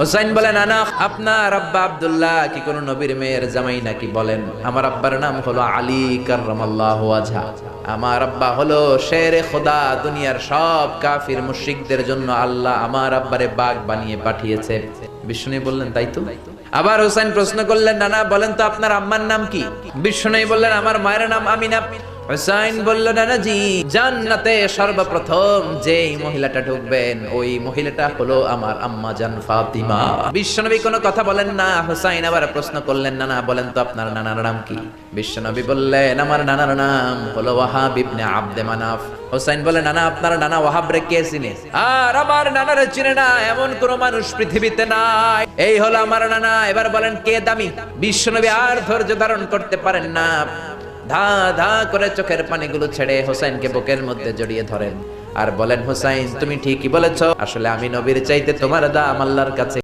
হুসাইন বলে, নানা আপনার আব্বা আব্দুল্লাহ কি কোন নবীর মেয়ের জামাই নাকি? বলেন, আমার আব্বার নাম হলো আলী কাররামাল্লাহু ওয়াজহা। আমার আব্বা হলো শেরে খোদা, দুনিয়ার সব কাফির মুশরিকদের জন্য আল্লাহ আমার আব্বারে বাঘ বানিয়ে পাঠিয়েছে। বিষ্ণু বললেন, তাই তো? আবার হুসাইন প্রশ্ন করলেন, নানা বলেন তো আপনার আম্মার নাম কি? বিষ্ণু বললেন, আমার মায়ের নাম আমিনা। হুসাইন বলল, নানাজি জান্নাতে সর্বপ্রথম যেই মহিলাটা ঢুকবেন ওই মহিলাটা হলো আমার আম্মা জান ফাতিমা। বিশ্বনবী কোনো কথা বলেন না। হুসাইন আবার প্রশ্ন করলেন, নানা বলেন তো আপনার নানার নাম কি? বিশ্বনবী বললেন, আমার নানার নাম হলো ওয়াহাব ইবনে আব্দে মানাফ। হুসাইন বলে, নানা আপনার নানা ওয়াহাব রে কে চিনে? আর আমার নানারে চিনে না এমন কোন মানুষ পৃথিবীতে নাই। এই হলো আমার নানা। এবার বলেন কে দামি? বিশ্বনবী আর ধৈর্য ধারণ করতে পারেন না, ধা ধা করে চোখের পানিগুলো ছেড়ে হোসাইনকে বুকের মধ্যে জড়িয়ে ধরেন আর বলেন, হোসাইন তুমি ঠিকই বলেছ, আসলে আমি নবীর চাইতে তোমার দাম আল্লাহর কাছে